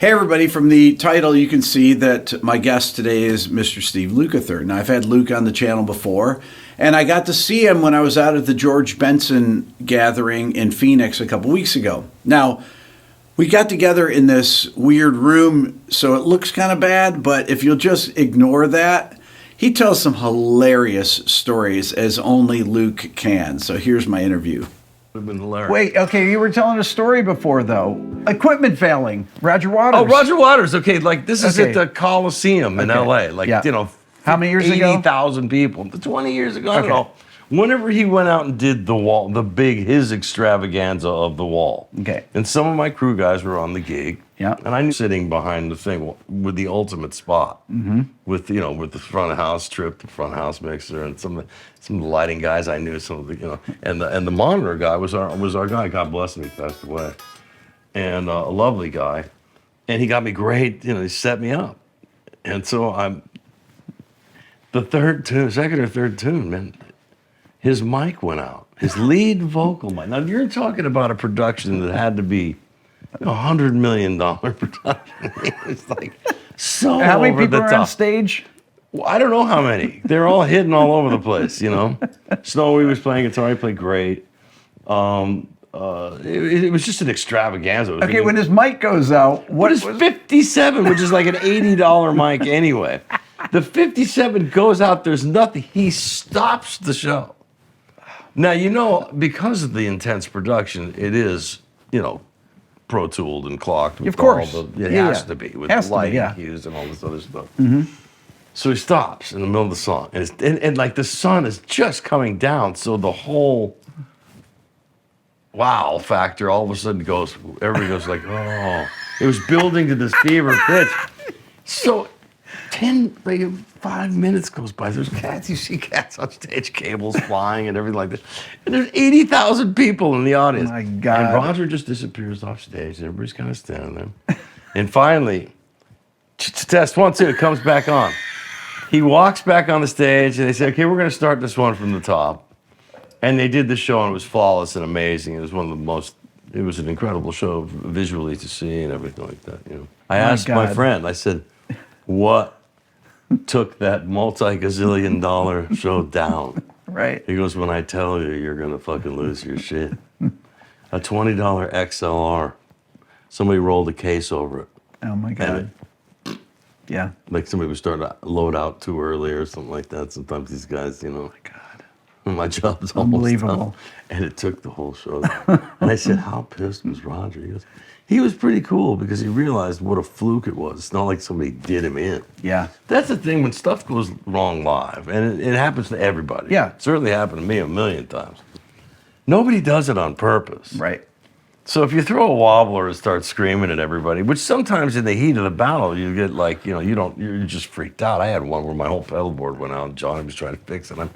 Hey everybody, from the title you can see that my guest today is Mr. Steve Lukather. Now I've had Luke on the channel before, and I got to see him when I was out at the George Benson gathering in Phoenix a couple weeks ago. Now, we got together in this weird room, so it looks kind of bad, but if you'll just ignore that, he tells some hilarious stories as only Luke can. So here's my interview. Would have been hilarious. Wait, okay, you were telling a story before, though. Equipment failing. Roger Waters. Oh, Roger Waters. Okay, like this is at the Coliseum in LA. Like, you know, how many years ago? 80,000 people. 20 years ago, I don't know. Whenever he went out and did the wall, his extravaganza of the wall. Okay. And some of my crew guys were on the gig. Yeah. And I knew sitting behind the thing with the ultimate spot. Mm-hmm. With the front of house trip, the front house mixer, and some of the lighting guys I knew, some of the, and the monitor guy was our guy. God bless him, he passed away. And a lovely guy. And he got me great, he set me up. And so I'm the second or third tune, man. His mic went out. His lead vocal mic. Now you're talking about a production that had to be $100 million production. It's like so. How many over people the are top. on stage? Well, I don't know how many. They're all hidden all over the place. Snowy was playing guitar. He played great. It was just an extravaganza. Okay, when his mic goes out, what is 57, which is like an $80 mic anyway. The 57 goes out. There's nothing. He stops the show. Now, because of the intense production, it is, Pro Tooled and clocked. Of course. It has to be with the lighting cues and all this other stuff. Mm-hmm. So he stops in the middle of the song. And like the sun is just coming down. So the whole wow factor all of a sudden everybody goes like, oh. It was building to this fever pitch. So 5 minutes goes by. There's cats. You see cats on stage, cables flying and everything like that. And there's 80,000 people in the audience. Oh my God. And Roger just disappears off stage. And everybody's kind of standing there. And finally, test 1, 2, it comes back on. He walks back on the stage and they say, okay, we're going to start this one from the top. And they did the show and it was flawless and amazing. It was it was an incredible show visually to see and everything like that. I asked my friend, I said, what took that multi-gazillion-dollar show down? Right. He goes, when I tell you, you're going to fucking lose your shit. A $20 XLR. Somebody rolled a case over it. Oh, my God. Yeah. Like somebody was starting to load out too early or something like that. Sometimes these guys, Oh, my God. my job's almost Unbelievable. done. And it took the whole show. And I said, how pissed was Roger? He goes, he was pretty cool because he realized what a fluke it was. It's not like somebody did him in. Yeah. That's the thing when stuff goes wrong live, and it happens to everybody. Yeah. It certainly happened to me a million times. Nobody does it on purpose. Right. So if you throw a wobbler and start screaming at everybody, which sometimes in the heat of the battle, you get like, you're just freaked out. I had one where my whole pedal board went out and Johnny was trying to fix it. I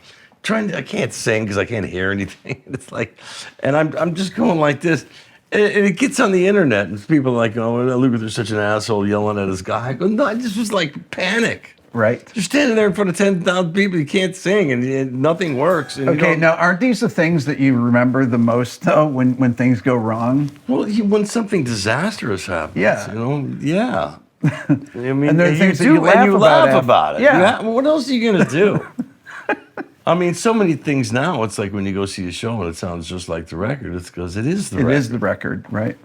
can't sing because I can't hear anything. It's like, and I'm just going like this. And it gets on the internet, and people are like, oh, Lukather's such an asshole yelling at his guy. I go, no, I just was like panic. Right. You're standing there in front of 10,000 people, you can't sing, and nothing works. And Okay, now, aren't these the things that you remember the most, though, when things go wrong? Well, when something disastrous happens, yeah. I mean, And there are things that you laugh about it. Yeah. What else are you going to do? I mean, so many things now, it's like when you go see a show and it sounds just like the record, it's because it is the record. It is the record, right?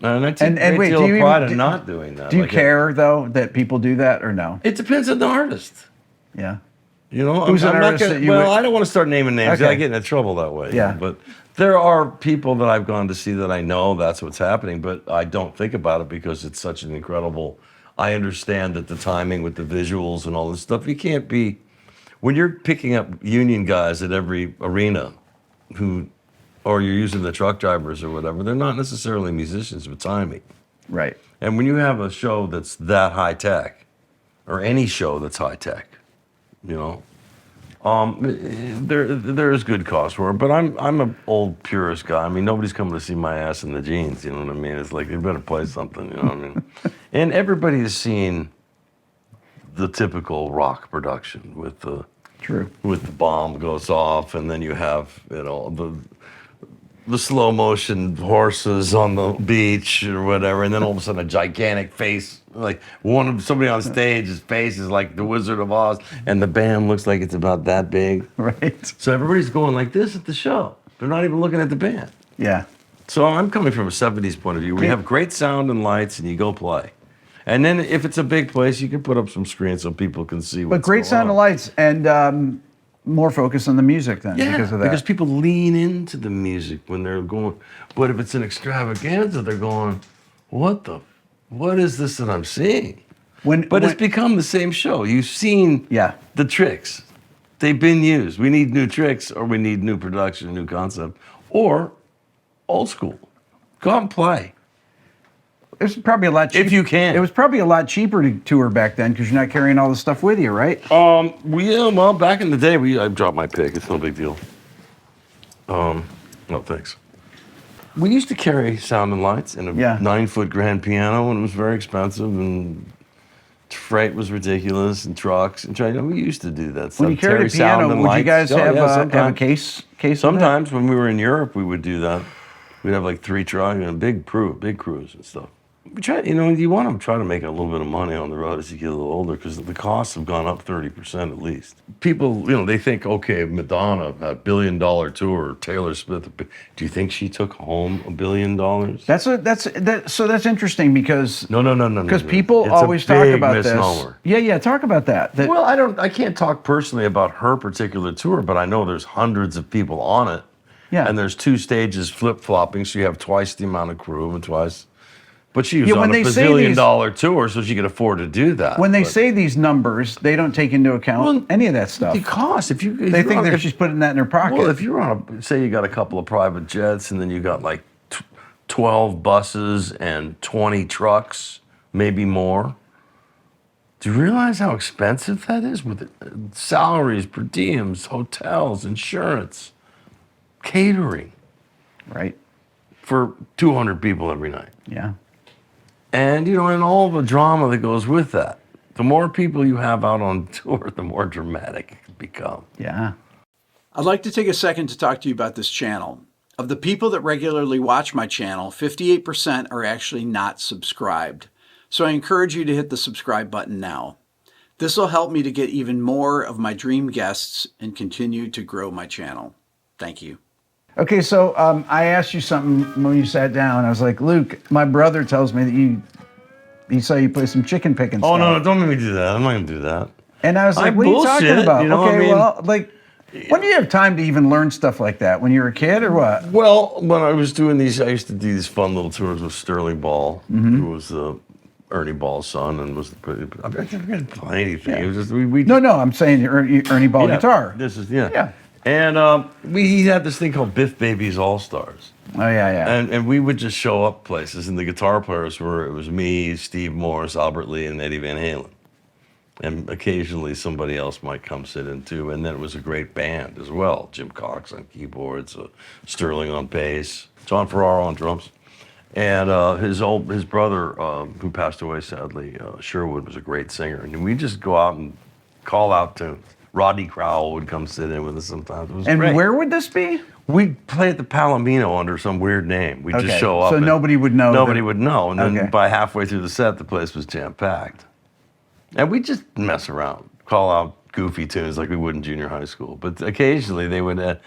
And I take a great deal of pride in not doing that. Do you care, though, that people do that or no? It depends on the artist. Yeah. Who's an artist that you would... I don't want to start naming names. Okay. I get into trouble that way. Yeah. But there are people that I've gone to see that I know that's what's happening, but I don't think about it because it's such an incredible... I understand that the timing with the visuals and all this stuff, you can't be... When you're picking up union guys at every arena or you're using the truck drivers or whatever, they're not necessarily musicians with timing. Right. And when you have a show that's that high tech, or any show that's high tech, there is good cause for it. But I'm an old purist guy. I mean, nobody's coming to see my ass in the jeans. You know what I mean? It's like they better play something. You know what I mean? And everybody has seen the typical rock production with the True. With the bomb goes off, and then you have the slow motion horses on the beach or whatever, and then all of a sudden a gigantic face, like somebody on stage, his face is like the Wizard of Oz, and the band looks like it's about that big. Right. So everybody's going like this at the show. They're not even looking at the band. Yeah. So I'm coming from a 70s point of view. We have great sound and lights, and you go play. And then if it's a big place, you can put up some screens so people can see what's But great going sound on. and lights, and more focus on the music then because of that. Because people lean into the music when they're going. But if it's an extravaganza, they're going, what is this that I'm seeing? But it's become the same show. You've seen the tricks. They've been used. We need new tricks, or we need new production, new concept, or old school. Go out and play. It was probably a lot cheaper. If you can. It was probably a lot cheaper to tour back then because you're not carrying all the stuff with you, right? Well, back in the day, I dropped my pick. It's no big deal. No, thanks. We used to carry sound and lights in a 9-foot grand piano, and it was very expensive, and freight was ridiculous, and trucks, and we used to do that. When you carried a piano, would you guys have a case? Sometimes when we were in Europe, we would do that. We'd have like 3 trucks and big crews and stuff. We try, you want to try to make a little bit of money on the road as you get a little older because the costs have gone up 30% at least. People, they think, okay, Madonna, a $1 billion tour, Taylor Swift. Do you think she took home $1 billion? So that's interesting because no. Because people always talk about misnomer. this. Yeah, talk about that. Well, I can't talk personally about her particular tour, but I know there's hundreds of people on it. Yeah. And there's 2 stages flip-flopping, so you have twice the amount of crew and twice. But she was on a bazillion-dollar tour, so she could afford to do that. When they say these numbers, they don't take into account any of that stuff. The cost. If they think she's putting that in her pocket. Well, if you're on say you got a couple of private jets, and then you got like 12 buses and 20 trucks, maybe more. Do you realize how expensive that is with salaries, per diems, hotels, insurance, catering? Right. For 200 people every night. Yeah. And, and all the drama that goes with that. The more people you have out on tour, the more dramatic it can become. Yeah. I'd like to take a second to talk to you about this channel. Of the people that regularly watch my channel, 58% are actually not subscribed. So I encourage you to hit the subscribe button now. This will help me to get even more of my dream guests and continue to grow my channel. Thank you. Okay, so I asked you something when you sat down. I was like, Luke, my brother tells me that he saw you play some chicken picking stuff. Oh, no, don't make me do that. I'm not going to do that. And I was like, what are you talking about? Well, like, when do you have time to even learn stuff like that? When you're a kid or what? Well, when I was doing these, I used to do these fun little tours with Sterling Ball, who was Ernie Ball's son, and was I didn't play anything. Yeah. It was just, No, I'm saying Ernie Ball guitar. This is, yeah. And he had this thing called Biff Baby's All-Stars. Oh, yeah. And we would just show up places, and the guitar players it was me, Steve Morse, Albert Lee, and Eddie Van Halen. And occasionally somebody else might come sit in too. And then it was a great band as well. Jim Cox on keyboards, Sterling on bass, John Ferraro on drums. And his brother, who passed away sadly, Sherwood, was a great singer. And we'd just go out and call out tunes. Rodney Crowell would come sit in with us sometimes. It was great. And where would this be? We'd play at the Palomino under some weird name. We'd just show up. So nobody would know. Nobody would know. And then by halfway through the set, the place was jam-packed. And we'd just mess around, call out goofy tunes like we would in junior high school. But occasionally they would,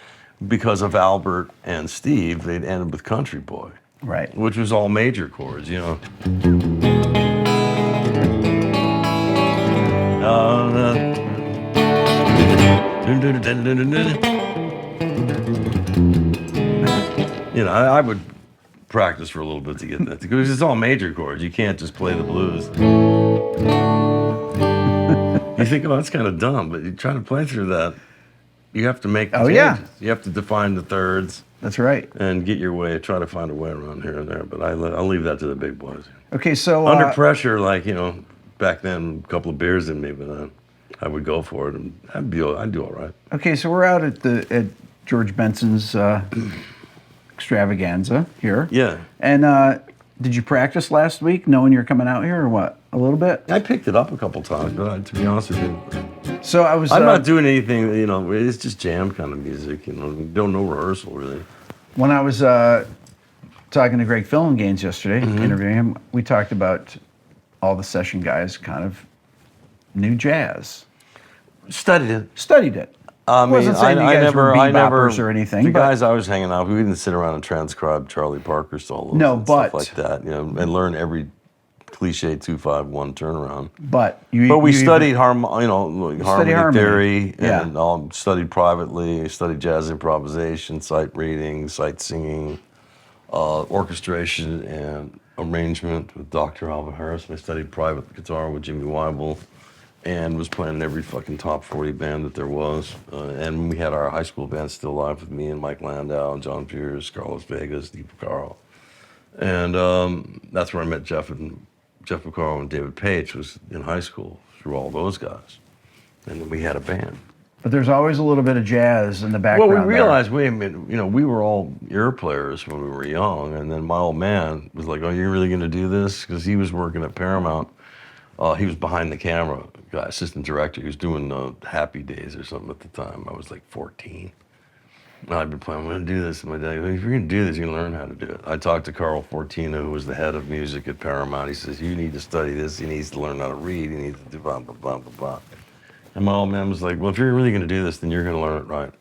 because of Albert and Steve, they'd end up with Country Boy. Right. Which was all major chords, I would practice for a little bit to get that because it's all major chords. You can't just play the blues. You think, oh, that's kind of dumb, but you try to play through that. You have to make the changes. Yeah. You have to define the thirds. That's right. And get your way. Try to find a way around here and there. But I'll leave that to the big boys. Okay, so under pressure, back then, a couple of beers in me, but I would go for it, and I'd do all right. Okay, so we're out at George Benson's extravaganza here. Yeah. And did you practice last week, knowing you're coming out here, or what? A little bit. I picked it up a couple times, but to be honest with you, so I'm not doing anything. It's just jam kind of music. Don't know rehearsal really. When I was talking to Greg Phillinganes yesterday, interviewing him, we talked about all the session guys kind of knew jazz. Studied it. Studied it. I mean, Wasn't saying you guys were I never, beboppers or anything. The but guys I was hanging out with, we didn't sit around and transcribe Charlie Parker solos and stuff like that, you know, and learn every cliche 2-5-1 turnaround. But we studied harmony theory, Yeah. and studied privately. Studied jazz improvisation, sight reading, sight singing, orchestration and arrangement with Dr. Alva Harris. I studied private guitar with Jimmy Weibel, and was playing in every fucking top 40 band that there was. And we had our high school band still live with me and Mike Landau and John Pierce, Carlos Vega, Steve Porcaro. And that's where I met Jeff Porcaro and David Page was in high school through all those guys. And then we had a band. But there's always a little bit of jazz in the background. Well, we realized, wait a minute, we were all ear players when we were young. And then my old man was like, oh, you're really going to do this? Because he was working at Paramount. He was behind the camera guy, assistant director. He was doing Happy Days or something at the time. I was like 14. And I'd been playing, I'm going to do this. And my dad goes, if you're going to do this, you're going to learn how to do it. I talked to Carl Fortina, who was the head of music at Paramount. He says, you need to study this. He needs to learn how to read. He needs to do blah, blah, blah, blah, blah. And my old man was like, well, if you're really going to do this, then you're going to learn it right.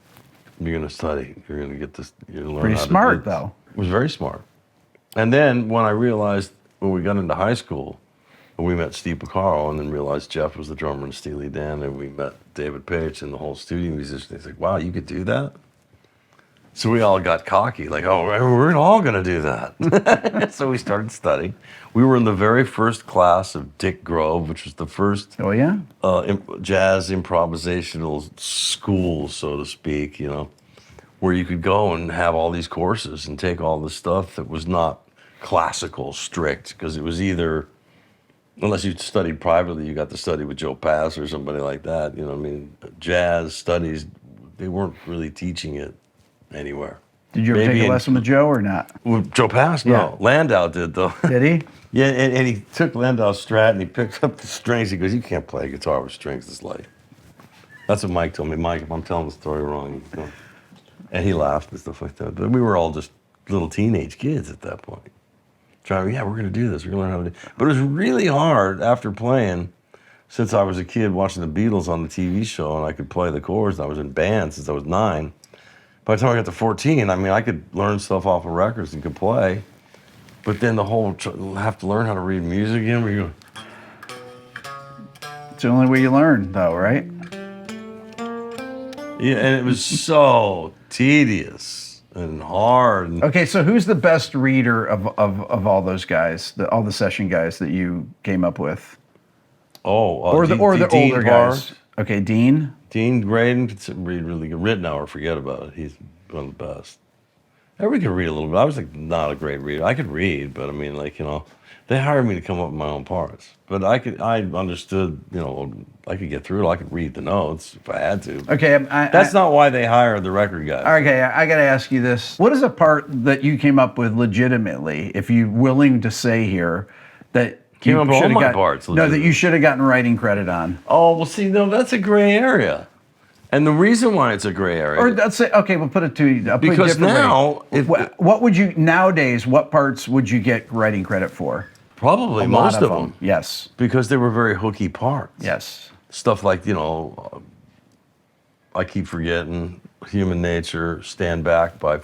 You're going to study. You're going to get this. You're going to learn Pretty how to smart, do though. It was very smart. And then when I realized, when we got into high school, we met Steve Porcaro, and then realized Jeff was the drummer in Steely Dan, and we met David Page and the whole studio musicians. He's like, wow, you could do that? So we all got cocky, like, oh, we're all going to do that. So we started studying. We were in the very first class of Dick Grove, which was the first Oh, yeah? jazz improvisational school, so to speak, where you could go and have all these courses and take all the stuff that was not classical strict, because it was either, unless you studied privately, you got to study with Joe Pass or somebody like that. Jazz studies, they weren't really teaching it anywhere. Did you ever take a lesson with Joe or not? With Joe Pass? No. Yeah. Landau did, though. Did he? Yeah, and he took Landau's Strat and he picked up the strings. He goes, you can't play a guitar with strings this light. That's what Mike told me. Mike, if I'm telling the story wrong, And he laughed and stuff like that. But we were all just little teenage kids at that point. Trying, we're going to do this. We're going to learn how to do it. But it was really hard after playing, since I was a kid watching the Beatles on the TV show, and I could play the chords, and I was in band since I was 9. By the time I got to 14, I could learn stuff off of records and could play. But then the whole, have to learn how to read music again, where you go, It's the only way you learn, though, right? yeah, and it was so tedious and hard. And Okay, so who's the best reader of all those guys, all the session guys that you came up with? Or the older guys. Okay, Dean. Dean Graydon could read really good. Rittenauer, forget about it. He's one of the best. Everybody could read a little bit. I was not a great reader. I could read, but they hired me to come up with my own parts. But I understood, I could get through it. I could read the notes if I had to. Okay, That's not why they hired the record guy. Okay, I got to ask you this. What is a part that you came up with legitimately, if you're willing to say here, that Came up with all my got, parts. No, that you should have gotten writing credit on? Oh, well, see, no, that's a gray area. And the reason why it's a gray area. Or let's say, okay, we'll put it to you. Because now, what would you, nowadays, what parts would you get writing credit for? Probably most of them. Yes. Because they were very hooky parts. Yes. Stuff like, I keep forgetting, Human Nature, Stand Back by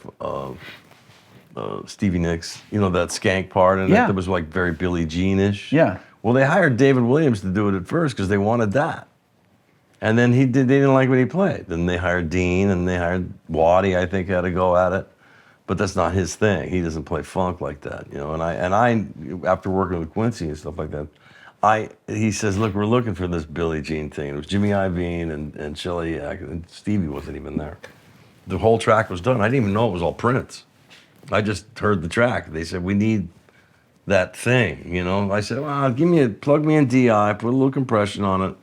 Stevie Nicks, that skank part in it that was like very Billie Jean-ish. Yeah. Well, they hired David Williams to do it at first because they wanted that. And then they didn't like what he played. Then they hired Dean, and they hired Waddy, I think, had to go at it. But that's not his thing. He doesn't play funk like that, And I, after working with Quincy and stuff like that, he says, look, we're looking for this Billie Jean thing. It was Jimmy Iovine and Shelley, and Stevie wasn't even there. The whole track was done. I didn't even know it was all Prince. I just heard the track. They said, we need that thing, I said, well, plug me in DI, put a little compression on it.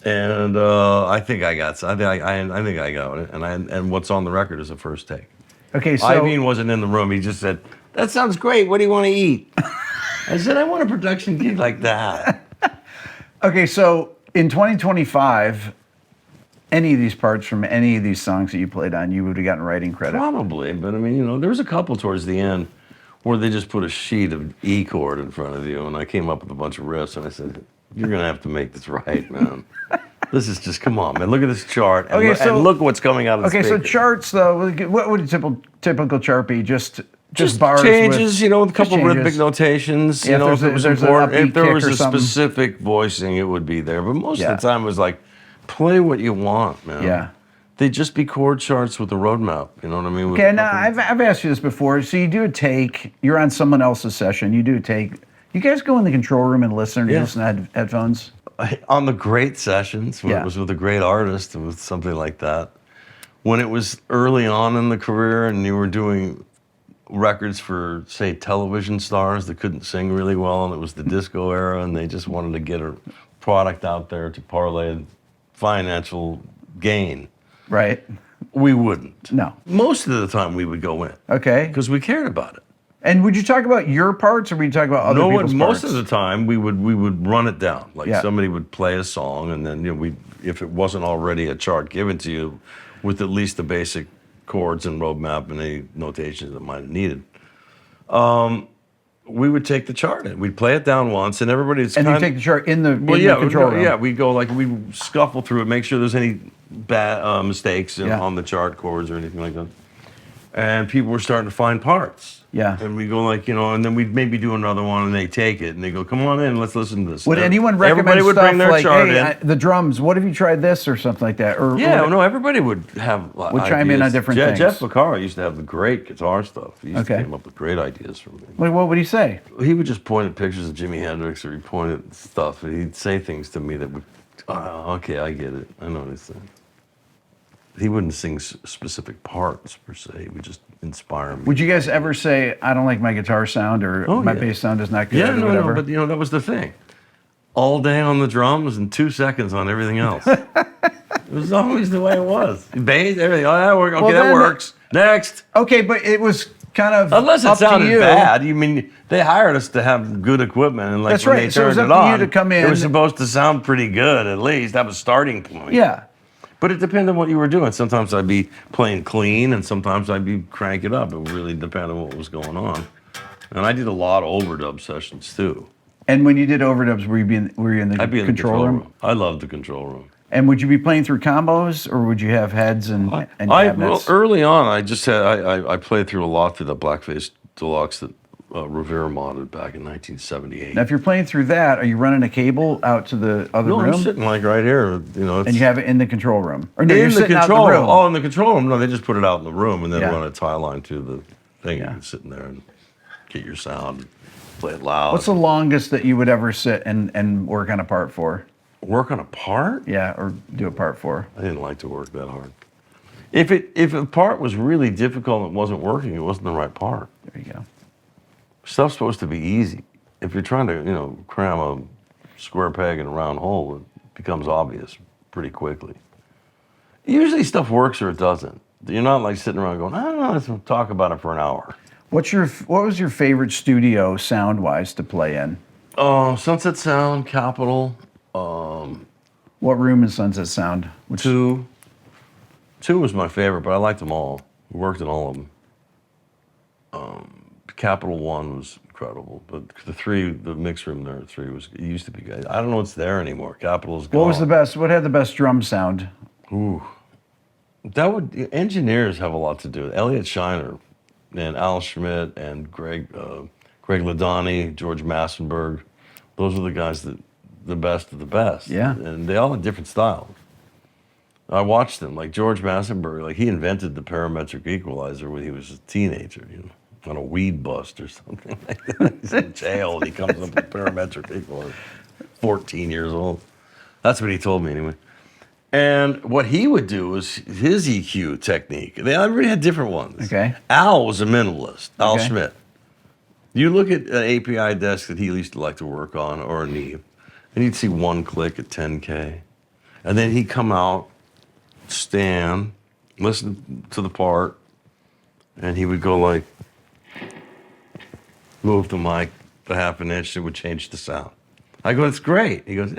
And I think I got it. And what's on the record is a first take. Okay, so Iovine wasn't in the room. He just said, that sounds great. What do you want to eat? I said, I want a production gig like that. Okay, so in 2025, any of these parts from any of these songs that you played on, you would have gotten writing credit. Probably, but I mean, there was a couple towards the end where they just put a sheet of E chord in front of you, and I came up with a bunch of riffs, and I said, "You're gonna have to make this right, man. This is just come on, man. Look at this chart, and, and look what's coming out of the speaker." So charts though, what would a typical chart be? Just bars changes, with, with a couple rhythmic notations. Yeah, if it was important, if there was a something. specific voicing, it would be there. But most of the time, it was like, play what you want, man. Yeah. They'd just be chord charts with a roadmap. You know what I mean? Okay, now I've asked you this before. So you do a take. You're on someone else's session. You do a take. You guys go in the control room and listen to headphones? On the great sessions, when it was with a great artist, and with something like that. When it was early on in the career and you were doing records for, say, television stars that couldn't sing really well, and it was the disco era, and they just wanted to get a product out there to parlay financial gain. Right. We wouldn't. No. Most of the time we would go in. Okay. Because we cared about it. And would you talk about your parts, or would you talk about other people's most parts? of the time we would run it down. Like somebody would play a song, and then if it wasn't already a chart given to you, with at least the basic chords and roadmap and any notations that might have needed, we would take the chart in. We'd play it down once, and everybody's and you take the chart in the control room. Yeah, we go we scuffle through it, make sure there's any bad mistakes on the chart chords or anything like that. And people were starting to find parts. Yeah. And we go and then we'd maybe do another one, and they take it, and they go, "Come on in, let's listen to this." Would anyone recommend everybody would stuff bring their like, chart hey, in. the drums, what if you tried this or something like that? Or everybody would have would chime in on different things. Jeff Becerra used to have the great guitar stuff. He used to come up with great ideas from me. Like, what would he say? He would just point at pictures of Jimi Hendrix, or he'd point at stuff, and he'd say things to me that would, okay, I get it. I know what he's saying. He wouldn't sing specific parts per se. He would just inspire me. Would you guys ever say, "I don't like my guitar sound," or "My bass sound is not good"? Yeah, or whatever? but that was the thing. All day on the drums and 2 seconds on everything else. It was always the way it was. Bass, everything. Oh, that works. Okay, that works. Next. Okay, but it was kind of unless it up sounded to you. bad. You mean they hired us to have good equipment, and That's when right. they So it was turned up it to on, you to come in. it was supposed to sound pretty good at least. That was starting point. Yeah. But it depended on what you were doing. Sometimes I'd be playing clean, and sometimes I'd be cranking it up. It really depended on what was going on. And I did a lot of overdub sessions too. And when you did overdubs, were you in the I'd be in control the room? I loved the control room. And would you be playing through combos, or would you have heads and cabinets? Well, early on, I played through a lot through the Blackface Deluxe that Rivera modded back in 1978. Now, if you're playing through that, are you running a cable out to the other room? No, I'm sitting like right here. And you have it in the control room, or no, in you're the sitting control out the room. room. Oh, in the control room. No, they just put it out in the room and then run a tie line to the thing. You can sit in there and get your sound, play it loud. What's the longest that you would ever sit and work on a part for? Work on a part? Yeah, or do a part for. I didn't like to work that hard. If a part was really difficult and it wasn't working, it wasn't the right part. There you go. Stuff's supposed to be easy. If you're trying to, cram a square peg in a round hole, it becomes obvious pretty quickly. Usually stuff works or it doesn't. You're not like sitting around going, I don't know, let's talk about it for an hour. What was your favorite studio sound-wise to play in? Sunset Sound, Capitol. What room is Sunset Sound? Two was my favorite, but I liked them all. We worked in all of them. Capitol 1 was incredible, but the mix room there at 3 it used to be good. I don't know what's there anymore. Capitol's gone. What was the best? What had the best drum sound? Ooh. Engineers have a lot to do with it. Elliot Shiner and Al Schmidt and Greg Ladani, George Massenberg. Those are the guys the best of the best. Yeah. And they all had different styles. I watched them, like George Massenberg, he invented the parametric equalizer when he was a teenager, on a weed bust or something like that. He's in jail and he comes up with parametric equalizer. 14 years old. That's what he told me anyway. And what he would do was his EQ technique. Everybody had different ones. Okay. Al was a minimalist, Al Schmidt. You look at an API desk that he used to like to work on, or a Neve, and you'd see one click at 10K. And then he'd come out, stand, listen to the part, and he would go like, move the mic a half an inch, it would change the sound. I go, it's great. He goes,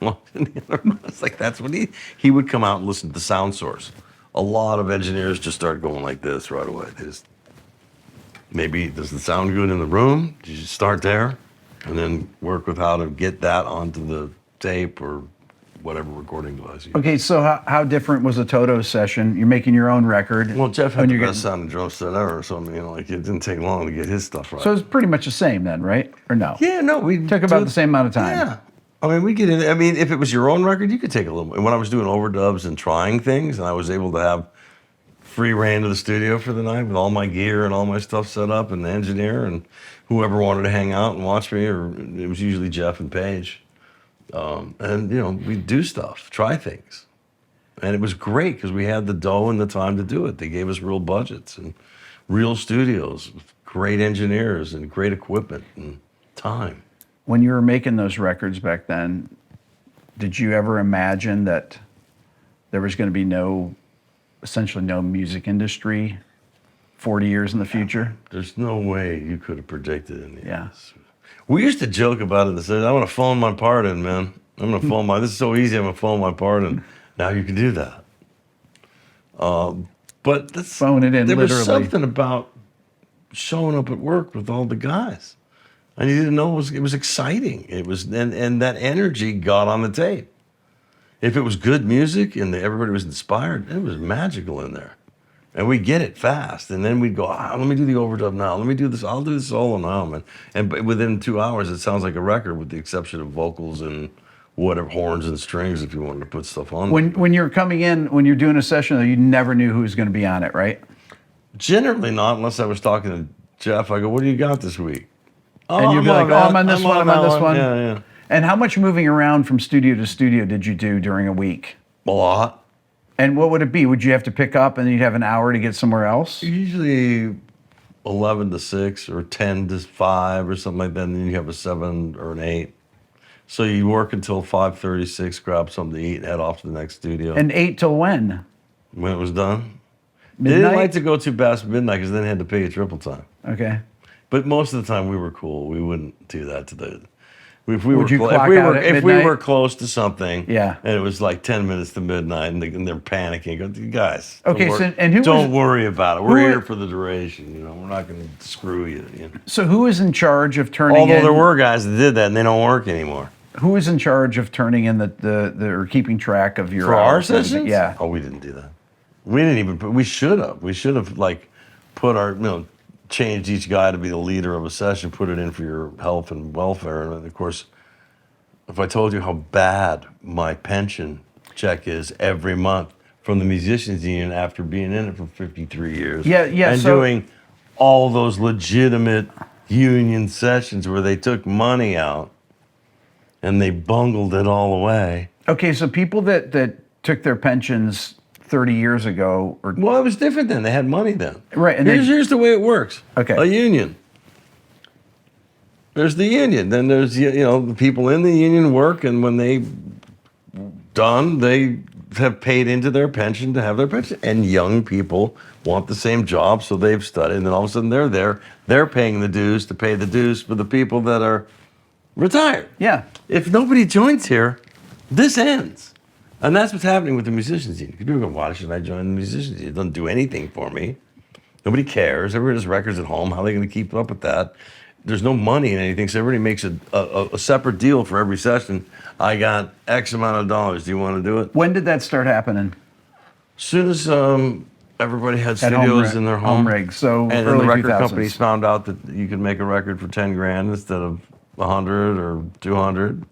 It's like that's what he would come out and listen to the sound source. A lot of engineers just start going like this right away. They just, maybe does the sound good in the room? You just start there, and then work with how to get that onto the tape or whatever recording device. Okay, so how different was a Toto session? You're making your own record. Well, Jeff had the best sounding drum set ever, so like it didn't take long to get his stuff right. So it's pretty much the same then, right? Or no? Yeah, no, we took about the same amount of time. Yeah. I mean, we get in. I mean, if it was your own record, you could take a little. When I was doing overdubs and trying things, and I was able to have free reign to the studio for the night with all my gear and all my stuff set up, and the engineer and whoever wanted to hang out and watch me, or it was usually Jeff and Paige. And we'd do stuff, try things, and it was great because we had the dough and the time to do it. They gave us real budgets and real studios, with great engineers and great equipment and time. When you were making those records back then, did you ever imagine that there was going to be essentially no music industry 40 years in the future? There's no way you could have predicted any of this. Yeah. We used to joke about it and say, I want to phone my part in, man. I'm going to phone this is so easy, I'm going to phone my part in. Now you can do that. But that's, phone it in, there literally. was something about showing up at work with all the guys. And you didn't know it was exciting. It was, and that energy got on the tape. If it was good music and everybody was inspired, it was magical in there. And we'd get it fast. And then we'd go, let me do the overdub now. Let me do this. I'll do the solo now, man. And within 2 hours, it sounds like a record with the exception of vocals and whatever, horns and strings if you wanted to put stuff on. When you're coming in, when you're doing a session, though, you never knew who was going to be on it, right? Generally not, unless I was talking to Jeff. I go, what do you got this week? And you'd be like, I'm on this one, I'm on this one. Yeah. And how much moving around from studio to studio did you do during a week? A lot. And what would it be? Would you have to pick up and then you'd have an hour to get somewhere else? Usually 11 to 6 or 10 to 5 or something like that. And then you have a 7 or an 8. So you work until 5:30, 6, grab something to eat, and head off to the next studio. And 8 till when? When it was done. Midnight? They didn't like to go too past midnight because then they had to pay you triple time. Okay. But most of the time we were cool. We wouldn't do that to the... If Would you clock out at if we midnight? were close to something, Yeah. and it was like 10 minutes to midnight, and they're panicking, go, guys, Okay, don't, don't worry about it. We're here for the duration. We're not going to screw you. So who is in charge of turning Although in... there were guys that did that, and they don't work anymore. Who is in charge of turning in or keeping track of your... For our sessions? Yeah. Oh, we didn't do that. We didn't even... We should have. We should have, put our... changed each guy to be the leader of a session, put it in for your health and welfare. And of course, if I told you how bad my pension check is every month from the musicians union after being in it for 53 years, and doing all those legitimate union sessions where they took money out and they bungled it all away. Okay, so people that took their pensions 30 years ago, well, it was different then. They had money then. Right. And here's the way it works. Okay. A union. There's the union. Then there's the people in the union work, and when they done, they have paid into their pension to have their pension. And young people want the same job, so they've studied, and then all of a sudden they're there. They're paying the dues to pay the dues for the people that are retired. Yeah. If nobody joins here, this ends. And that's what's happening with the musicians union. People go, why should I join the musicians union? It doesn't do anything for me. Nobody cares. Everybody has records at home. How are they going to keep up with that? There's no money in anything, so everybody makes a separate deal for every session. I got X amount of dollars. Do you want to do it? When did that start happening? As soon as everybody had studios in their home rigs, so and early the record 2000s. companies found out that you could make a record for 10 grand instead of 100 or 200,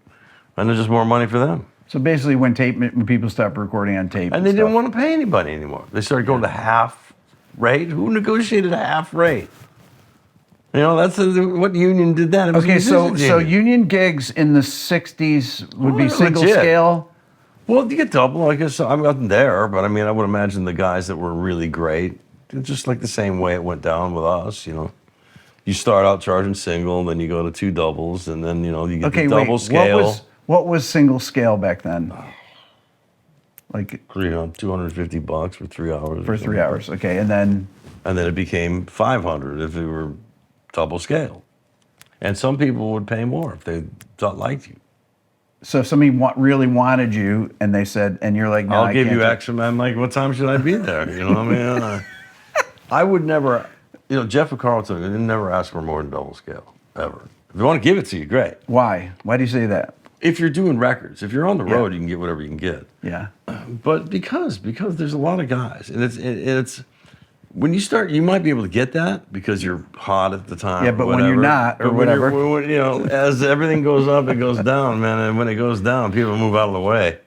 and there's just more money for them. So basically, when people stopped recording on tape, and they didn't want to pay anybody anymore. They started going to half rate. Who negotiated a half rate? That's what union did that. Okay, so union gigs in the 60s would be single scale? Well, you get double. I guess I wasn't there, but I would imagine the guys that were really great, just like the same way it went down with us, You start out charging single, then you go to 2 doubles, and then, you get the double scale. What was single scale back then? Like $250 for 3 hours. For 3 hours, okay, and then it became $500 if it were double scale, and some people would pay more if they liked you. So if somebody really wanted you, and they said, and you're like, no, I'll I give can't you do it. extra. I'm like, what time should I be there? You know what I mean? I would never, Jeff Carlton didn't never ask for more than double scale, ever. If you want to give it to you, great. Why? Why do you say that? If you're doing records, if you're on the road, you can get whatever you can get. Yeah. But because there's a lot of guys, and it's when you start, you might be able to get that because you're hot at the time. Yeah, but or when you're whatever. not, or But whatever. when, as everything goes up, it goes down, man. And when it goes down, people move out of the way.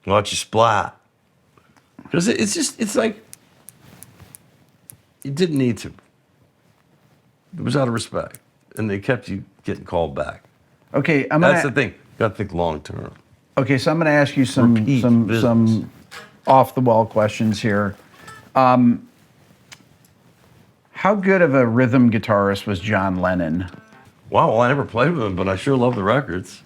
Watch you splat. Because it's like, you didn't need to. It was out of respect. And they kept you getting called back. Okay, That's the thing. You got to think long term. Okay, so I'm going to ask you some off the wall questions here. How good of a rhythm guitarist was John Lennon? Wow, well, I never played with them, but I sure love the records.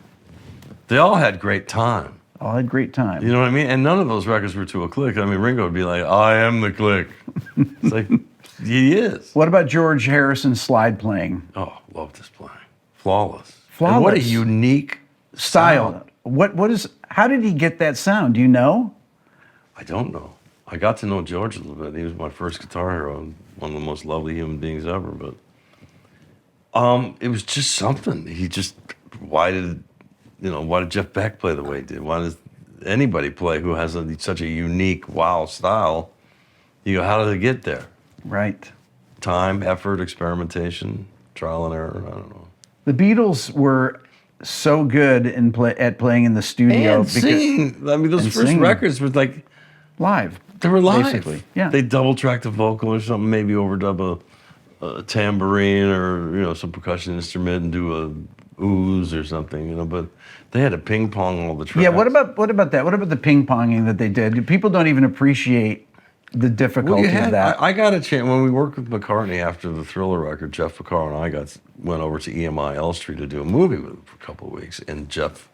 They all had great time. All had great time. You know what I mean? And none of those records were to a click. I mean, Ringo would be like, I am the click. It's like, he is. What about George Harrison's slide playing? Oh, loved his playing. Flawless. Flawless. And what a unique Style. sound. How did he get that sound? Do you know? I don't know. I got to know George a little bit. He was my first guitar hero and one of the most lovely human beings ever. But it was just something. He just, why did Jeff Beck play the way he did? Why does anybody play who has such a unique, wow style? You go, how did it get there? Right. Time, effort, experimentation, trial and error. I don't know. The Beatles were so good at playing in the studio. And singing. I mean, those first records were like live. They were live. Basically, yeah. They double tracked the vocal or something, maybe overdub a tambourine or some percussion instrument and do a ooze or something, But they had to ping pong all the tracks. Yeah. What about that? What about the ping ponging that they did? People don't even appreciate the difficulty of that. I got a chance when we worked with McCartney after the Thriller record. Jeff Becerra and I went over to EMI Elstree to do a movie with him for a couple of weeks, and Jeff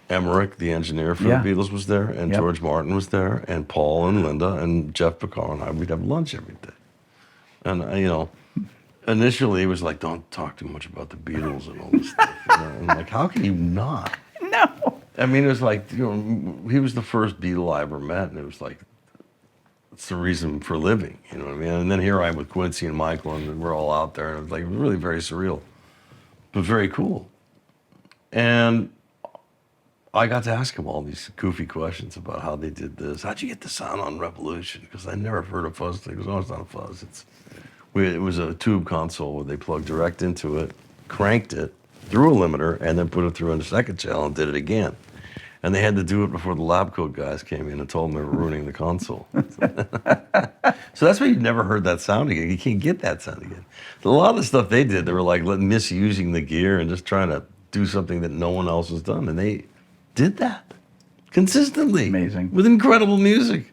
Emmerich, the engineer for the Beatles, was there, and George Martin was there, and Paul and Linda and Jeff Becerra and I. We'd have lunch every day, and initially it was like, don't talk too much about the Beatles and all this stuff. And like, how can you not? No. I mean, it was like he was the first Beatle I ever met, and it was like, it's the reason for living, you know what I mean? And then here I am with Quincy and Michael, and we're all out there, and it was like really very surreal, but very cool. And I got to ask him all these goofy questions about how they did this. How'd you get the sound on Revolution? Because I never heard a fuzz thing. It was not a fuzz. It was a tube console where they plugged direct into it, cranked it, threw a limiter, and then put it through in the second channel and did it again. And they had to do it before the lab coat guys came in and told them they were ruining the console. So that's why you've never heard that sound again. You can't get that sound again. A lot of the stuff they did, they were like misusing the gear and just trying to do something that no one else has done. And they did that consistently. Amazing. With incredible music.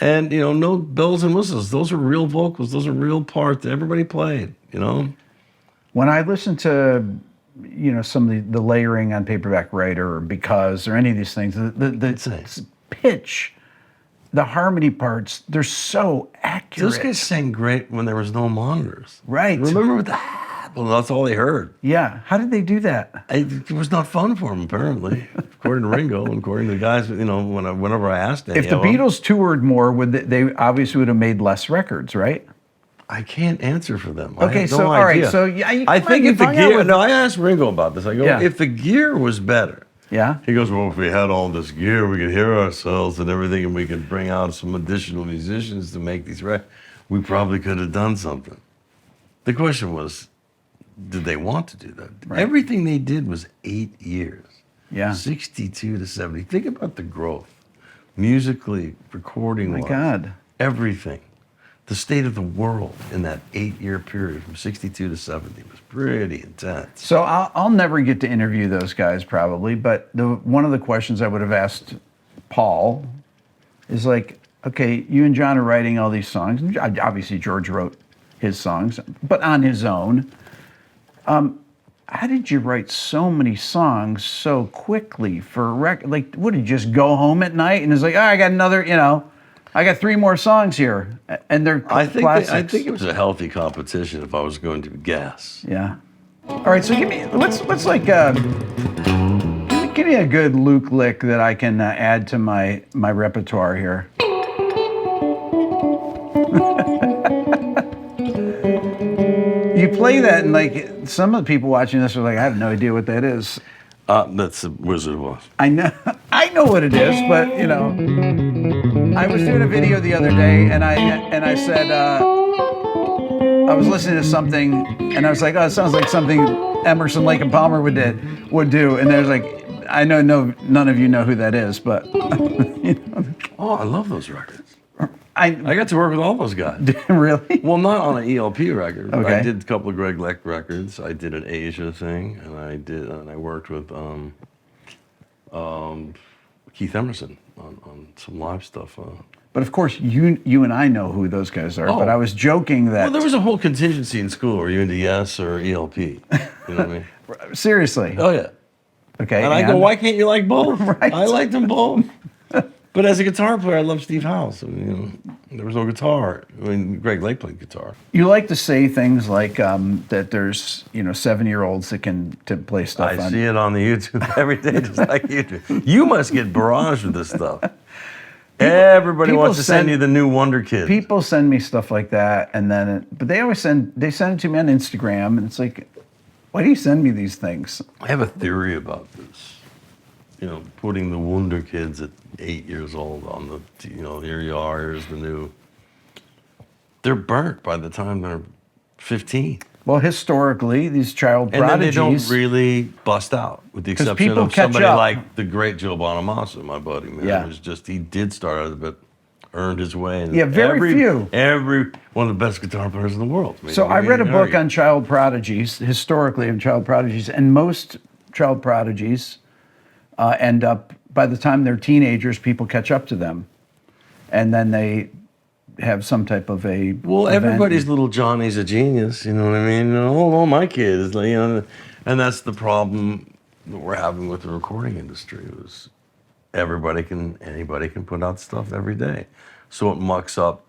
And, no bells and whistles. Those are real vocals. Those are real parts that everybody played, When I listen to some of the layering on Paperback Writer or Because or any of these things, the pitch, the harmony parts, they're so accurate. Those guys sang great when there was no monitors. Right. Remember that? Well, that's all they heard. Yeah. How did they do that? It was not fun for them, apparently, according to Ringo and according to the guys. Whenever I asked them, If the Beatles toured more, they obviously would have made less records, right? I can't answer for them. Okay, I have no so idea. all right, so yeah, I think if the gear. with, No, I asked Ringo about this. I go, if the gear was better. Yeah. He goes, well, if we had all this gear, we could hear ourselves and everything, and we could bring out some additional musicians to make these records. We probably could have done something. The question was, did they want to do that? Right. Everything they did was 8 years. Yeah. 62 to 70. Think about the growth. Musically, recording-wise. My God. Everything. The state of the world in that 8-year period from 62 to 70 was pretty intense. So I'll never get to interview those guys probably, but one of the questions I would have asked Paul is like, okay, you and John are writing all these songs. Obviously George wrote his songs, but on his own. How did you write so many songs so quickly for a record? Like, would you just go home at night and it's like, I got another, I got 3 more songs here, and they're classics. I think it was a healthy competition if I was going to guess. Yeah. All right, so give me, let's like, Give me a good Luke lick that I can add to my repertoire here. You play that, and like some of the people watching this are like, I have no idea what that is. That's the Wizard of Oz. I know what it is, but you know, I was doing a video the other day, and I said I was listening to something, and I was like, oh, it sounds like something Emerson, Lake and Palmer would do, and there's like, I know none of you know who that is, but you know. Oh, I love those records. I got to work with all those guys. Really? Well, not on an ELP record. Okay. I did a couple of Greg Leck records. I did an Asia thing, and I worked with Keith Emerson on some live stuff. But of course, you and I know who those guys are. But I was joking that. Well, there was a whole contingency in school. Were you into Yes or ELP? You know what I mean? Seriously. Oh yeah. Okay. And I go, why can't you like both? Right. I liked them both. But as a guitar player, I love Steve House. I mean, you know, there was no guitar. I mean, Greg Lake played guitar. You like to say things like that there's 7-year-olds that can play stuff. I see it on the YouTube every day, just like you do. You must get barraged with this stuff. Everybody wants to send you the new Wonder Kid. People send me stuff like that, but they always send it to me on Instagram, and it's like, why do you send me these things? I have a theory about this. You know, putting the Wonder Kids at 8 years old on the, here you are, here's the new. They're burnt by the time they're 15. Well, historically, these child prodigies. And then they don't really bust out, with the exception of somebody like the great Joe Bonamassa, my buddy, man. Yeah. It was just, he did start out a bit, earned his way. And very few. Every one of the best guitar players in the world. So I read a book on child prodigies, historically of child prodigies, and most child prodigies end up, by the time they're teenagers, people catch up to them. And then they have some type of a Well, event. everybody's little Johnny's a genius, you know what I mean? Oh, my kid is, and that's the problem that we're having with the recording industry is anybody can put out stuff every day. So it mucks up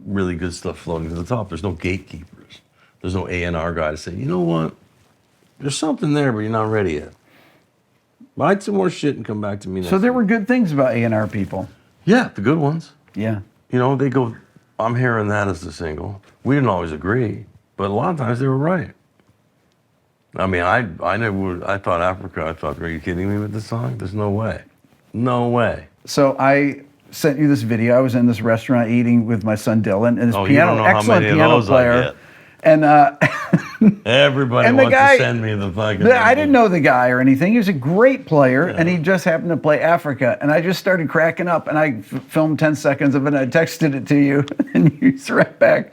really good stuff floating to the top. There's no gatekeepers. There's no A&R guy to say, you know what? There's something there, but you're not ready yet. Write some more shit and come back to me next So there week. were good things about A&R people. Yeah, the good ones. Yeah. You know, they go, I'm hearing that as the single. We didn't always agree, but a lot of times they were right. I mean, I thought Africa, I thought, are you kidding me with this song? There's no way. No way. So I sent you this video. I was in this restaurant eating with my son Dylan, and his You don't know excellent how many piano of those player. I get. And Everybody And the wants guy- to send me the fucking. I didn't know the guy or anything. He was a great player, and he just happened to play Africa. And I just started cracking up, and I filmed 10 seconds of it, and I texted it to you, and you threw back,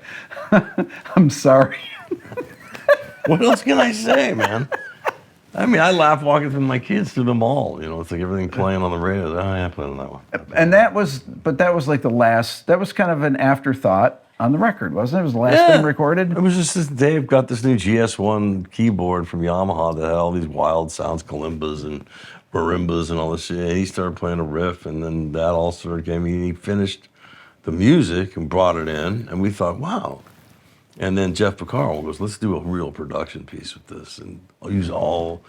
I'm sorry. What else can I say, man? I mean, I laugh walking through my kids through the mall. You know, it's like everything playing on the radio. Oh, yeah, playing on that one. And that was like that was kind of an afterthought on the record, wasn't it? It was the last thing recorded. It was just this, Dave got this new GS1 keyboard from Yamaha that had all these wild sounds, kalimbas and marimbas and all this shit. And he started playing a riff, and then that all sort of came. He finished the music and brought it in, and we thought, wow. And then Jeff Picaro goes, let's do a real production piece with this, and I'll use all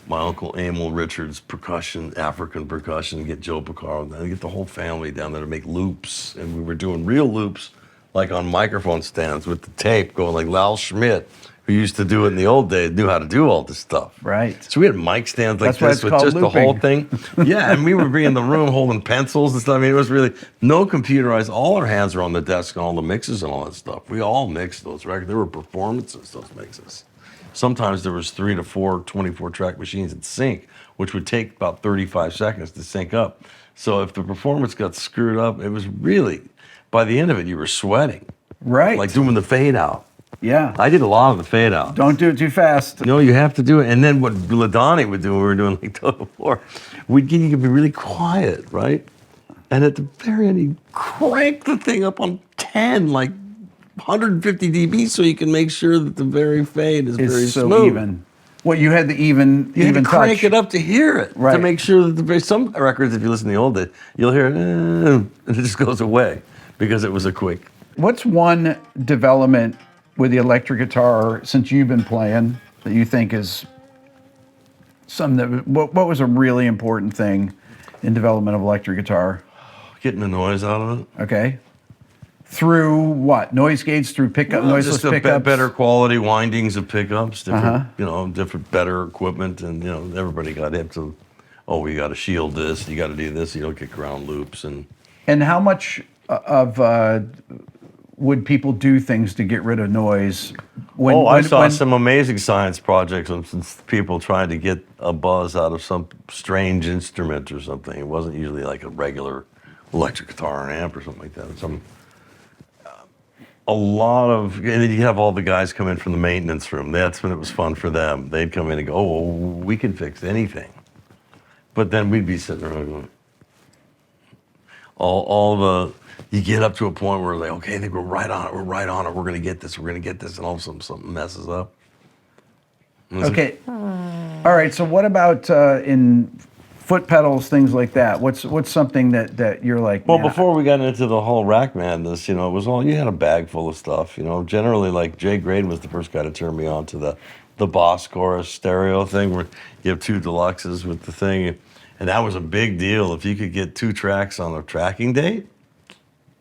my Uncle Emil Richards percussion, African percussion, get Joe Picaro, and get the whole family down there to make loops. And we were doing real loops, like on microphone stands with the tape going, like Lal Schmidt, who used to do it in the old days, knew how to do all this stuff. Right. So we had mic stands like That's why this it's with called just the whole looping. thing. Yeah, and we would be in the room holding pencils and stuff. I mean, it was really no computerized. All our hands were on the desk and all the mixes and all that stuff. We all mixed those records. There were performances, those mixes. Sometimes there was 3 to 4 24-track machines in sync, which would take about 35 seconds to sync up. So if the performance got screwed up, it was really, by the end of it, you were sweating. Right. Like doing the fade out. Yeah. I did a lot of the fade out. Don't do it too fast. No, you have to do it. And then what Ladani would do when we were doing like Toto 4, you could be really quiet, right? And at the very end, he'd crank the thing up on 10, like 150 dB, so you can make sure that the very fade is very It's so smooth. even. Well, you had the even You had to touch. crank it up to hear it, Right. to make sure that some records, if you listen to the old days, you'll hear it, and it just goes away because it was a quick. What's one development with the electric guitar since you've been playing that you think is What was a really important thing in development of electric guitar? Getting the noise out of it. Okay. Through what? Noise gates, through pickup, noiseless just pickups? better quality windings of pickups, different, better equipment, and everybody got hip to, we got to shield this, you got to do this, you don't get ground loops, and how much of would people do things to get rid of noise? I saw some amazing science projects on some people trying to get a buzz out of some strange instrument or something. It wasn't usually like a regular electric guitar or an amp or something like that. And then you have all the guys come in from the maintenance room. That's when it was fun for them. They'd come in and go, we can fix anything. But then we'd be sitting around going, you get up to a point where like, okay, I think we're right on it, we're going to get this, and all of a sudden something messes up. Okay. All right, so what about in foot pedals, things like that? What's something that you're like? Well, before we got into the whole rack madness, it was all, you had a bag full of stuff. Generally, like Jay Graydon was the first guy to turn me on to the Boss Chorus stereo thing, where you have 2 deluxes with the thing, and that was a big deal if you could get 2 tracks on a tracking date.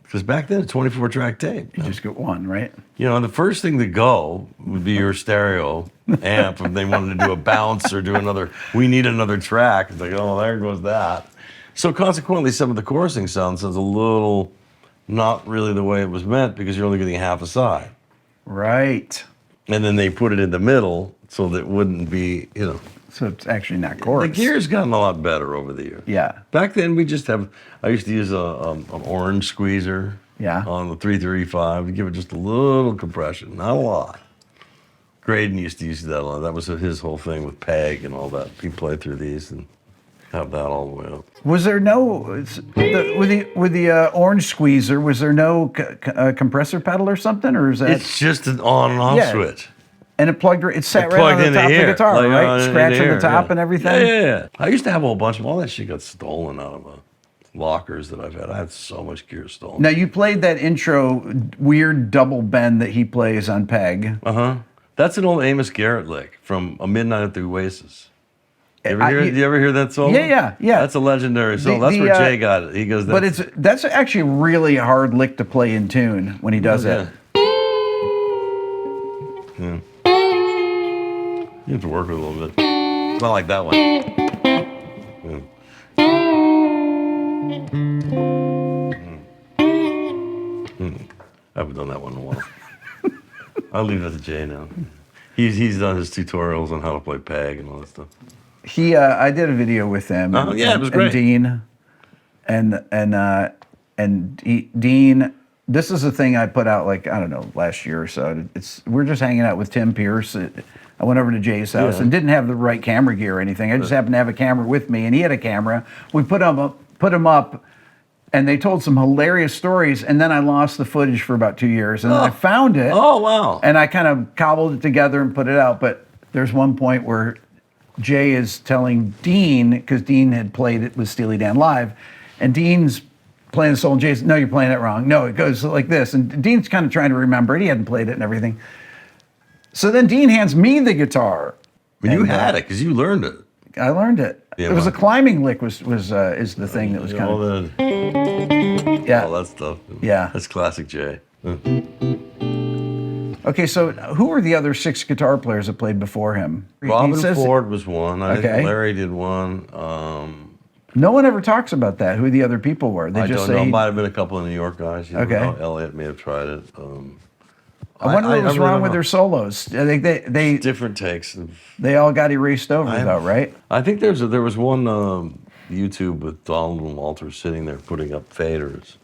Because back then, 24-track tape. You just get one, right? The first thing to go would be your stereo amp if they wanted to do a bounce or do we need another track. It's like, there goes that. So consequently, some of the chorusing sounds a little not really the way it was meant because you're only getting half a side. Right. And then they put it in the middle so that it wouldn't be, So it's actually not chorus. The gear's gotten a lot better over the years. Yeah. Back then, I used to use an orange squeezer on the 335 to give it just a little compression, not a lot. Graydon used to use that a lot. That was his whole thing with Peg and all that. He'd play through these and have that all the way up. Was there with the orange squeezer? Was there no compressor pedal or something, or is that? It's just an on and off switch. And it sat right on the top of the guitar, like, right? Scratching the top and everything? Yeah. I used to have a whole bunch of all that shit got stolen out of lockers that I've had. I had so much gear stolen. Now, you played that intro weird double bend that he plays on Peg. Uh-huh. That's an old Amos Garrett lick from A Midnight at the Oasis. You ever hear that solo? Yeah. That's a legendary solo. That's where Jay got it. He goes, that's actually a really hard lick to play in tune when he does it. Yeah. You have to work with it a little bit. It's not like that one. Yeah. I haven't done that one in a while. I'll leave that to Jay now. He's done his tutorials on how to play Peg and all that stuff. I did a video with him. It was great. And Dean. This is a thing I put out last year or so. We're just hanging out with Tim Pierce. I went over to Jay's house and didn't have the right camera gear or anything. I just happened to have a camera with me, and he had a camera. We put him up, and they told some hilarious stories. And then I lost the footage for about 2 years, and then I found it. Oh wow! And I kind of cobbled it together and put it out. But there's one point where Jay is telling Dean, because Dean had played it with Steely Dan live, and Dean's playing the solo, and Jay's, no, you're playing it wrong. No, it goes like this. And Dean's kind of trying to remember it. He hadn't played it and everything. So then Dean hands me the guitar. But you had it because you learned it. I learned it. Yeah, it was a climbing lick is the thing that was kind of... all that stuff. Yeah. That's classic Jay. Okay, so who were the other 6 guitar players that played before him? Robin Ford was one. I think Larry did one. No one ever talks about that, who the other people were. They just don't know. say... Might have been a couple of New York guys. Elliott may have tried it. I wonder what was wrong with their solos. I think they different takes. They all got erased over, right? I think there was one YouTube with Donald and Walter sitting there putting up faders,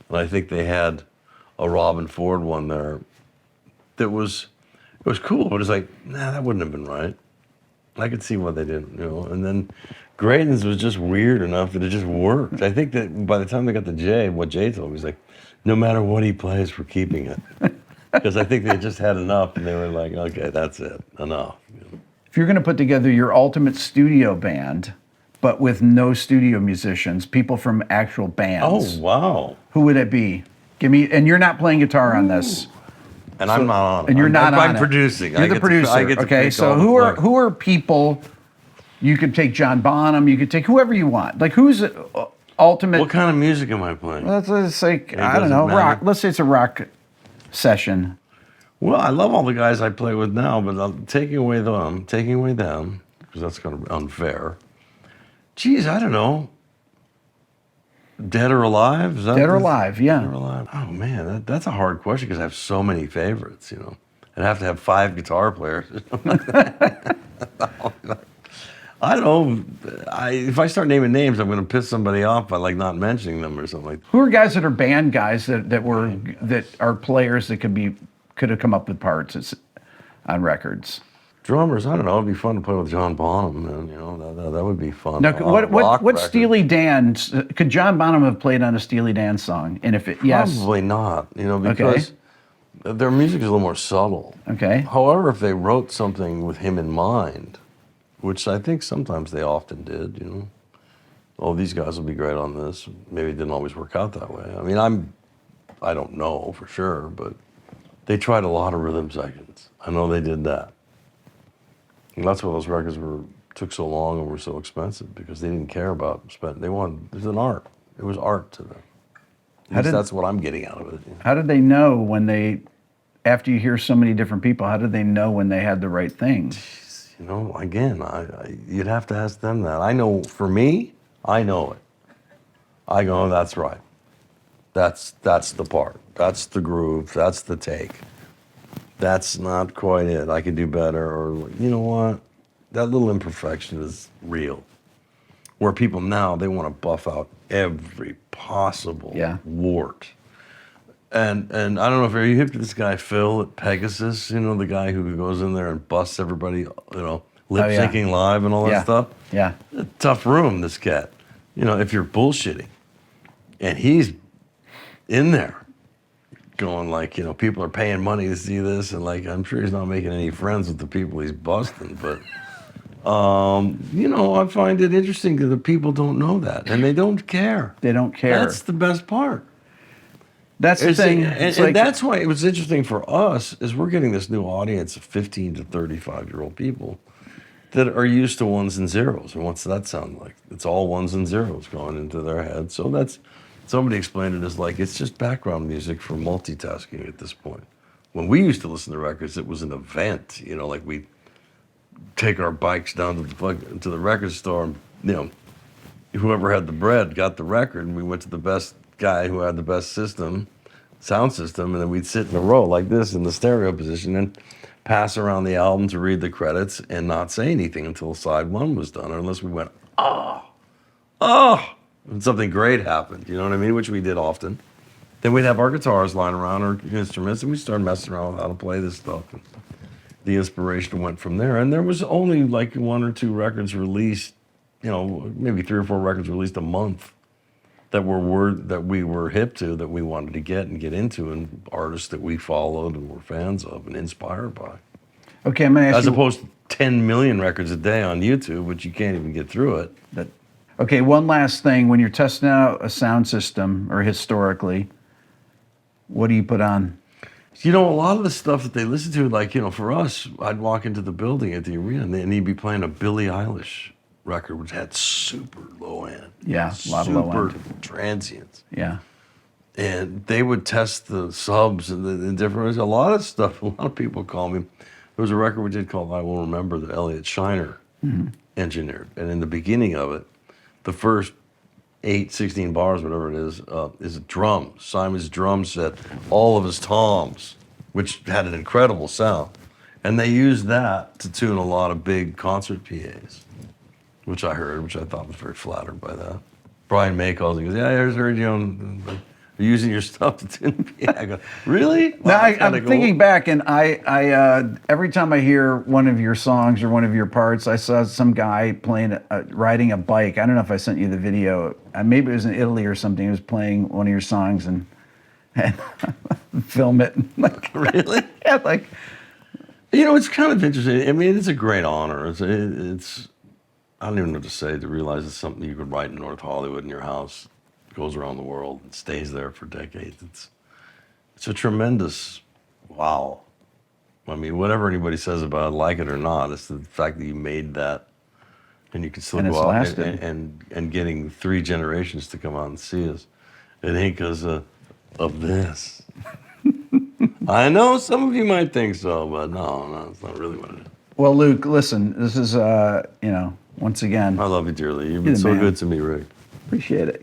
and I think they had a Robin Ford one there. It was cool, but it's like, that wouldn't have been right. I could see why they didn't, And then Graydon's was just weird enough that it just worked. I think that by the time they got to Jay, what Jay told me was like, no matter what he plays, we're keeping it. Because I think they just had enough, and they were like, okay, that's it, enough. If you're going to put together your ultimate studio band, but with no studio musicians, people from actual bands. Oh, wow. Who would it be? Give me, and you're not playing guitar on this. And I'm not on it. And you're not on it. I'm producing. You're the producer. Okay, so who are people You could take John Bonham. You could take whoever you want. Like, who's ultimate? What kind of music am I playing? Let's like, I don't doesn't know, matter. rock. Let's say it's a rock session. Well, I love all the guys I play with now, but I'm taking away them, because that's going to be unfair. Geez, I don't know. Dead or alive? Is that Dead or alive, yeah. Dead or alive. Oh man, that's a hard question because I have so many favorites. I'd have to have 5 guitar players. I don't know. If I start naming names, I'm going to piss somebody off by like not mentioning them or something like that. Who are guys that are band guys that are players that could have come up with parts on records? Drummers, I don't know. It'd be fun to play with John Bonham, and that would be fun. Now, Rock what record. Steely Dan could John Bonham have played on a Steely Dan song? And if it yes, Probably not. Because their music is a little more subtle. Okay. However, if they wrote something with him in mind, which I think sometimes they often did, oh, these guys will be great on this. Maybe it didn't always work out that way. I mean, I don't know for sure, but they tried a lot of rhythm sections. I know they did that. And that's why those records took so long and were so expensive, because they didn't care about spending. There's an art. It was art to them. That's what I'm getting out of it. How did they know after you hear so many different people, how did they know when they had the right thing? Again, you'd have to ask them that. I know, for me, I know it. I go, that's right. That's the part. That's the groove. That's the take. That's not quite it. I could do better. Or, you know what? That little imperfection is real. Where people now, they want to buff out every possible wart. And I don't know if you're hip to this guy, Phil, at Pegasus, the guy who goes in there and busts everybody, lip syncing live and all that stuff. Yeah. A tough room, this cat. If you're bullshitting. And he's in there going like, people are paying money to see this. And like, I'm sure he's not making any friends with the people he's busting. But, I find it interesting that the people don't know that. And they don't care. They don't care. That's the best part. That's the thing. And that's why it was interesting for us, is we're getting this new audience of 15 to 35-year-old people that are used to ones and zeros. And what's that sound like? It's all ones and zeros going into their head. So somebody explained it as like, it's just background music for multitasking at this point. When we used to listen to records, it was an event. Like we'd take our bikes down to the record store, and whoever had the bread got the record, and we went to the best guy who had the best sound system, and then we'd sit in a row like this in the stereo position and pass around the album to read the credits and not say anything until side 1 was done, or unless we went, and something great happened, you know what I mean, which we did often. Then we'd have our guitars lying around, our instruments, and we started messing around with how to play this stuff. And the inspiration went from there, and there was only like 1 or 2 records released, maybe 3 or 4 records released a month that we were hip to, that we wanted to get into, and artists that we followed and were fans of and inspired by. Okay, I'm going to ask As you. opposed to 10 million records a day on YouTube, which you can't even get through it. Okay, one last thing. When you're testing out a sound system, or historically, what do you put on? A lot of the stuff that they listen to, like, for us, I'd walk into the building at the arena and he'd be playing a Billie Eilish record, which had super low end. Yeah, a lot of low end. Super transients. Yeah. And they would test the subs and the different, a lot of stuff. A lot of people call me. There was a record we did called I Will Remember that Elliot Shiner engineered. And in the beginning of it, the first 16 bars, whatever it is a drum. Simon's drum set, all of his toms, which had an incredible sound. And they used that to tune a lot of big concert PAs, which I heard, which I thought was very flattered by that. Brian May calls and goes, yeah, I heard you on using your stuff to tune the PA. I go, really? Now, Wow, I'm thinking back, and I every time I hear one of your songs or one of your parts, I saw some guy riding a bike. I don't know if I sent you the video. Maybe it was in Italy or something. He was playing one of your songs and film it. Like, really? Yeah, like. It's kind of interesting. I mean, it's a great honor. It's I don't even know what to say, to realize it's something you could write in North Hollywood in your house, goes around the world, and stays there for decades. It's a tremendous wow. I mean, whatever anybody says about it, like it or not, it's the fact that you made that And you can still And go it's out lasted. and getting 3 generations to come out and see us. It ain't because of this. I know some of you might think so, but no, it's not really what it is. Well, Luke, listen, this is, once again, I love you dearly. You've You're been the so man. good to me, Rick. appreciate it.